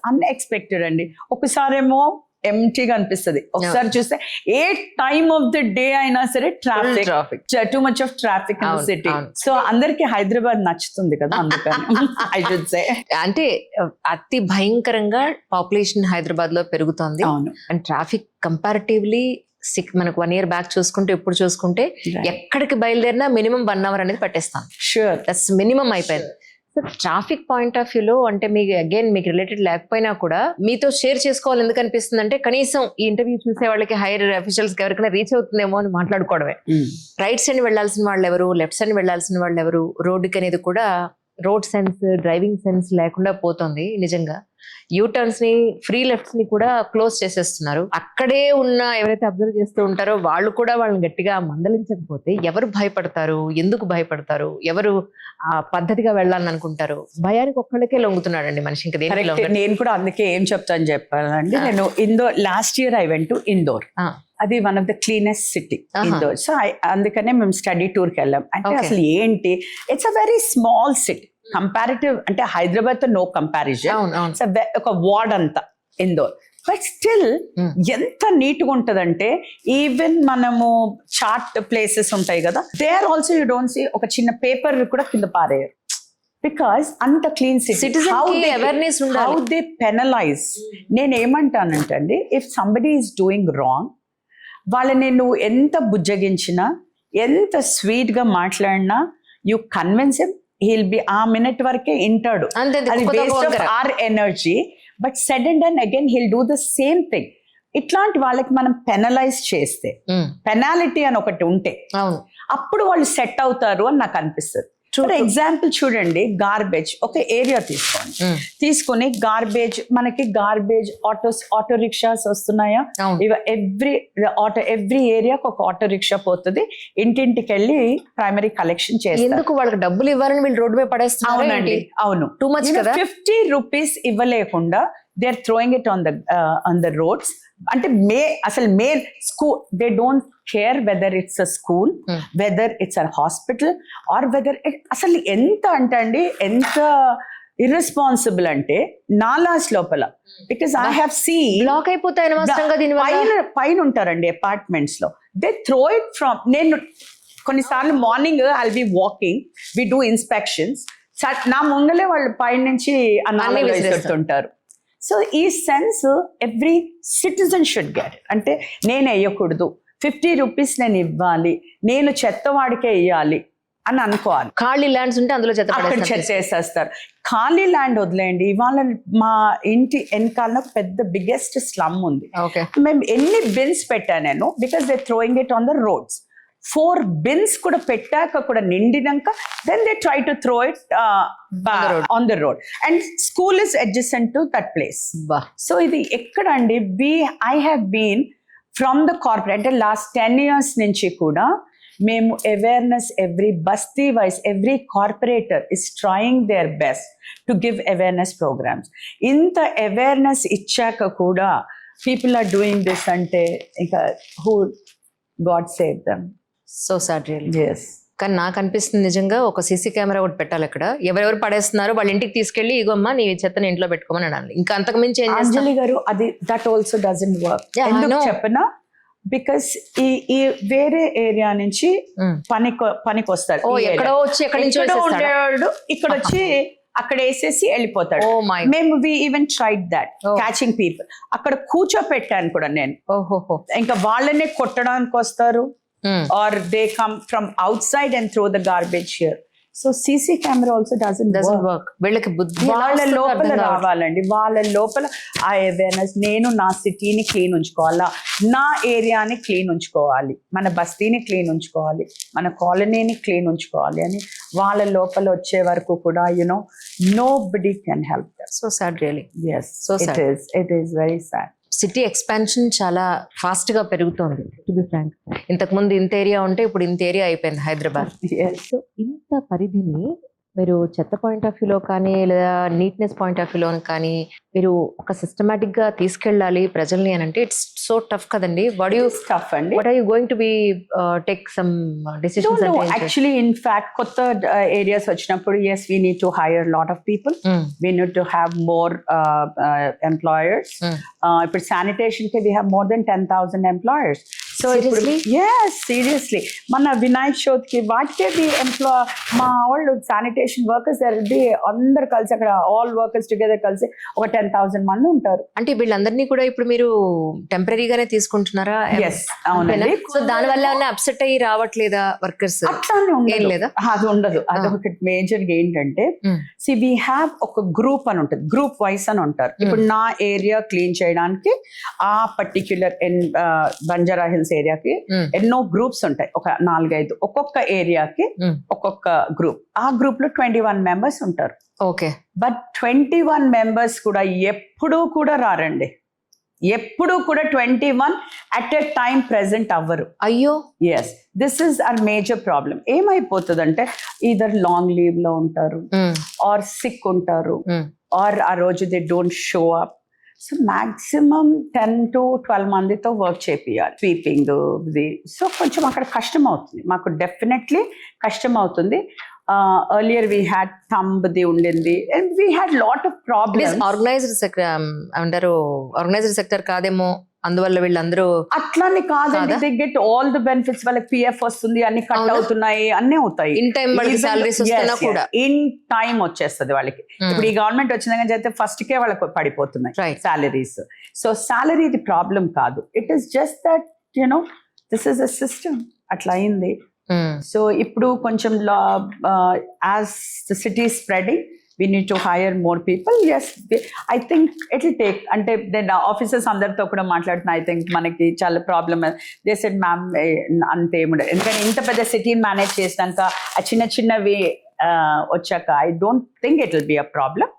Unexpected అండి. ఒకసారేమో ఎంటీగా అనిపిస్తుంది, ఒకసారి చూస్తే ఏ టైమ్ ఆఫ్ ది డే అయినా సరే traffic, too much of traffic in city. So అందరికి హైదరాబాద్ నచ్చుతుంది కదా, అందుకని ఐ షుడ్ సే. అంటే అతి భయంకరంగా పాపులేషన్ హైదరాబాద్ లో పెరుగుతోంది. అవును. అండ్ ట్రాఫిక్ కంపారిటివ్లీ మనకు 1 year బ్యాక్ చూసుకుంటే ఇప్పుడు చూసుకుంటే ఎక్కడికి బయలుదేరినా మినిమం 1 hour అనేది పట్టేస్తాం. షూర్, దట్స్ మినిమం అయిపోయింది. సో ట్రాఫిక్ పాయింట్ ఆఫ్ వ్యూలో అంటే మీకు అగైన్ మీకు రిలేటెడ్ లేకపోయినా కూడా మీతో షేర్ చేసుకోవాలి ఎందుకు అనిపిస్తుంది అంటే, కనీసం ఈ ఇంటర్వ్యూ చూసే వాళ్ళకి హైయర్ అఫీషియల్స్ ఎవరికైనా రీచ్ అవుతుందేమో అని మాట్లాడుకోవడమే. రైట్ సైడ్ వెళ్లాల్సిన వాళ్ళు ఎవరు, లెఫ్ట్ సైడ్ వెళ్లాల్సిన వాళ్ళు ఎవరు, రోడ్డుకి అనేది కూడా రోడ్ సెన్స్, డ్రైవింగ్ సెన్స్ లేకుండా పోతుంది నిజంగా. యూటర్న్స్ ని, ఫ్రీ లెఫ్ట్స్ ని కూడా క్లోజ్ చేసేస్తున్నారు. అక్కడే ఉన్న ఎవరైతే అబ్జర్వ్ చేస్తూ ఉంటారో వాళ్ళు కూడా వాళ్ళని గట్టిగా మందలించకపోతే ఎవరు భయపడతారు, ఎందుకు భయపడతారు, ఎవరు ఆ పద్ధతిగా వెళ్ళాలని అనుకుంటారు? భయానికి ఒక్కళ్ళకే లొంగుతున్నాడండి మనిషి. ఇంకా నేను కూడా అందుకే ఏం చెప్తాను చెప్పాలండి. నేను Indore last year I went to Indore. అది one of the cleanest city Indore. So అందుకనే మేము స్టడీ టూర్కి వెళ్ళాం. అంటే అసలు ఏంటి, it's a very small city comparative, అంటే హైదరాబాద్ తో నో కంపారిజన్. ఒక వార్డ్ అంతా ఇందోర్. బట్ స్టిల్ ఎంత నీట్ గా ఉంటదంటే, ఈవెన్ మనము చాట్ ప్లేసెస్ ఉంటాయి కదా, there also you don't see ఒక చిన్న పేపర్ కూడా కింద పారేయరు. బికాస్ అంత clean city. How they penalize. నేను ఏమంటానంటే అండి, if somebody is doing wrong, వాళ్ళని నువ్వు ఎంత బుజ్జగించినా, ఎంత స్వీట్ గా మాట్లాడినా, you convince him, he'll be ఆ మినిట్ వరకే ఇంటాడు. అది waste of our energy. But said and done again he'll do the same thing. ఇట్లాంటి వాళ్ళకి మనం పెనలైజ్ చేస్తే, పెనాలిటీ అని ఒకటి ఉంటే అప్పుడు వాళ్ళు సెట్ అవుతారు అని నాకు అనిపిస్తుంది. ఫర్ ఎగ్జాంపుల్ చూడండి, గార్బేజ్ ఒక ఏరియా తీసుకొని గార్బేజ్, మనకి గార్బేజ్ ఆటో రిక్షాస్ వస్తున్నాయా, ఎవ్రీ ఏరియాకి ఒక ఆటో రిక్షా పోతుంది, ఇంటింటికి వెళ్ళి ప్రైమరీ కలెక్షన్ చేస్తారు. ఎందుకు వాళ్ళకి డబ్బులు ఇవ్వాలని వీళ్ళు రోడ్ మీద పడేస్తున్నారు? అవునండి, అవును. టూ మచ్ కదా. 50 rupees ఇవ్వలేకుండా they are throwing it on the roads. అంటే అసలు main school, they don't care whether it's a school, whether it's a hospital, or whether అసలు ఎంత అంటే అండి, ఎంత ఇర్రెస్పాన్సిబుల్ అంటే నాలాస్ లోపల. Because I have seen block అయిపోతాయి పైన ఉంటారండి అపార్ట్మెంట్స్ లో, దే థ్రో ఇట్ ఫ్రమ్. నేను కొన్నిసార్లు morning I will be walking, we do inspections, నా ముంగలే వాళ్ళు పైన నుంచి అన్నీ వేస్తుంటారు. సో ఈ sense every citizen should get. అంటే నేను వేయకూడదు, 50 rupees నేను ఇవ్వాలి, నేను చెత్తవాడికే ఇవ్వాలి అని అనుకోవాలి. ఖాళీ ల్యాండ్స్ ఉంటే అందులో చెత్త వేసేస్తారు. ఖాళీ ల్యాండ్ వదిలేయండి. ఇవాళ మా ఇంటి వెనకాల పెద్ద బిగ్గెస్ట్ స్లమ్ ఉంది. మేము ఎన్ని బిన్స్ పెట్టాను నేను, because they throwing it on the roads. 4 bins కూడా పెట్టాక కూడా నిండినాక then they try to throw it on the road, and school is adjacent to that place. So ఇది ఎక్కడ అండి, I have been from the corporate, అంటే last 10 years నుంచి కూడా మేము awareness, every basti wise every corporator is trying their best to give awareness programmes. ఇంత awareness ఇచ్చాక కూడా పీపుల్ ఆర్ డూయింగ్ దిస్ అంటే ఇంకా who God save them. So sad really. yes. కానీ నాకు అనిపిస్తుంది నిజంగా ఒక సీసీ కెమెరా ఒకటి పెట్టాలి అక్కడ. ఎవరెవరు పడేస్తున్నారో వాళ్ళ ఇంటికి తీసుకెళ్లి, ఇగోమ్మా నీ చెత్తని ఇంట్లో పెట్టుకోమని అనాలి. ఇంకా అంతకు మించి అంజలి గారు, అది దట్ ఆల్సో డజంట్ వర్క్. ఎందుకు చెప్పనా, బికాస్ ఈ వేరే ఏరియా నుంచి పనికి వస్తారు, ఎక్కడో వచ్చి ఎక్కడి నుంచి ఉండేవాడు ఇక్కడ వచ్చి అక్కడ వేసేసి వెళ్ళిపోతాడు. మేము we even tried that, catching people. అక్కడ కూర్చోపెట్టాను కూడా నేను. ఇంకా వాళ్ళనే కొట్టడానికి వస్తారు, or they come from outside and throw the garbage here. So CC camera also doesn't work. వీళ్ళకి బుద్ధి వాళ్ళ లోపల రావాలండి, వాళ్ళ లోపల ఆ అవేర్నెస్. నేను నా సిటీని క్లీన్ ఉంచుకోవాలా, నా ఏరియాని క్లీన్ ఉంచుకోవాలి, మన బస్తీని క్లీన్ ఉంచుకోవాలి, మన కాలనీని క్లీన్ ఉంచుకోవాలి అని వాళ్ళ లోపల వచ్చే వరకు కూడా nobody can help them. So sad really. Yes, so sad. It is very sad. City expansion చాలా ఫాస్ట్ గా పెరుగుతోంది. టు బి ఫ్రాంక్, ఇంతకు ముందు ఇంత ఏరియా ఉంటే ఇప్పుడు ఇంత ఏరియా అయిపోయింది హైదరాబాద్. Yes. సో ఇంత పరిధిని మీరు చెత్త పాయింట్ ఆఫ్ వ్యూలో కానీ లేదా నీట్నెస్ పాయింట్ ఆఫ్ వ్యూలో కానీ మీరు ఒక సిస్టమాటిక్ గా తీసుకెళ్ళాలి ప్రజల్ని అని అంటే ఇట్స్ సో టఫ్ కదండి. వాట్ టఫ్ అండి. Are you going to be take some decisions? Actually in fact కొత్త ఏరియాస్ వచ్చినప్పుడు yes we need to hire a lot of people, we need to have more employers. ఇప్పుడు sanitation కి we have more than 10,000 employers. So ఇప్పుడు seriously మన వినాయక్ చవితికి వాటికే మా వాళ్ళు శానిటేషన్ వర్కర్స్ అందరు కలిసి అక్కడ ఆల్ వర్కర్స్ టుగెదర్ కలిసి ఒక 10,000 మంది ఉంటారు. అంటే వీళ్ళందరినీ కూడా ఇప్పుడు మీరు టెంపరీగానే తీసుకుంటున్నారా? అవునండి. సో దాని వల్ల అప్సెట్ అయ్యి రావట్లేదా వర్కర్స్? అట్లానే ఉండదు లేదా? అది ఉండదు. అదొకటి మేజర్ ఏంటంటే వి హ్యావ్ ఒక గ్రూప్ అని ఉంటుంది, గ్రూప్ వైస్ అని ఉంటారు. ఇప్పుడు నా ఏరియా క్లీన్ చేయడానికి ఆ పర్టిక్యులర్ బంజారా హిల్స్ ఏరియాకి ఎన్నో గ్రూప్స్ ఉంటాయి, ఒక 4-5 ఒక్కొక్క ఏరియాకి ఒక్కొక్క గ్రూప్. ఆ గ్రూప్ లో 21 మెంబర్స్ ఉంటారు. ఓకే. బట్ 21 మెంబర్స్ కూడా ఎప్పుడూ కూడా రారండి, ఎప్పుడు కూడా 21 అట్ ఎ టైం ప్రెసెంట్ అవ్వరు. అయ్యో. Yes, this is our major problem. ఏమైపోతుందంటే ఈదర్ లాంగ్ లీవ్ లో ఉంటారు, ఆర్ సిక్ ఉంటారు, ఆర్ ఆ రోజు they don't show up. So maximum 10 to 12 మందితో వర్క్ చేపియాలి, స్వీపింగ్. సో కొంచెం అక్కడ కష్టం అవుతుంది మాకు, డెఫినెట్లీ కష్టం అవుతుంది. earlier we had ది ఉండింది and we had lot of problems. Organised sector అంటారు, ఆర్గనైజ్డ్ సెక్టర్ కాదేమో అందువల్ల వీళ్ళందరూ అట్లానే కాదండి. They get all the benefits, వాళ్ళకి పిఎఫ్ వస్తుంది, అన్ని కట్ అవుతున్నాయి, అన్ని అవుతాయి. ఇన్ టైం వాళ్ళకి సాలరీస్ వస్తున్నా కూడా ఇన్ టైం వచ్చేస్తుంది వాళ్ళకి. ఇప్పుడు ఈ గవర్నమెంట్ వచ్చిందని చెప్తే ఫస్ట్ కే వాళ్ళకి పడిపోతున్నాయి సాలరీస్. సో సాలరీ ఇది ప్రాబ్లం కాదు, it is just that this is a system, అట్లా అయింది. సో ఇప్పుడు కొంచెం as the city spreading we need to hire more people. Yes, I think it will take, అంటే నేను ఆఫీసర్స్ అందరితో కూడా మాట్లాడుతున్నా, ఐ థింక్ మనకి చాలా ప్రాబ్లమ్. దే సెడ్ మ్యామ్ అంతే ఏముండదు, ఎందుకంటే ఇంత పెద్ద సిటీని మేనేజ్ చేసినాక ఆ చిన్నవి వచ్చాక I don't think it will be a problem.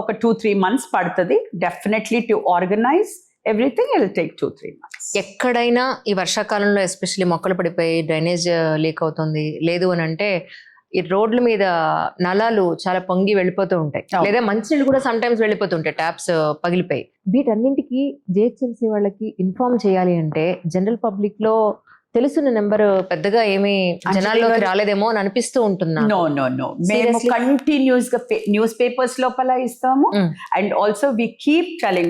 ఒక 2-3 months పడుతుంది definitely to organise everything. It will take 2-3 months. ఎక్కడైనా ఈ వర్షాకాలంలో ఎస్పెషల్లీ మొక్కలు పడిపోయి డ్రైనేజ్ లీక్ అవుతుంది, లేదు అని అంటే ఈ రోడ్ల మీద నలాలు చాలా పొంగి వెళ్ళిపోతూ ఉంటాయి, లేదా మంచినీళ్ళు కూడా సమ్ టైమ్స్ వెళ్ళిపోతుంటాయి, ట్యాప్స్ పగిలిపోయి. వీటన్నింటికి జిహెచ్ఎంసీ వాళ్ళకి ఇన్ఫార్మ్ చేయాలి అంటే జనరల్ పబ్లిక్ లో తెలుసున్న నెంబర్ పెద్దగా ఏమీ జనాల్లోకి రాలేదేమో అని అనిపిస్తూ ఉంటున్నా. నో మేము కంటిన్యూస్ గా న్యూస్ పేపర్స్ లోపల ఇస్తాము, and also we keep telling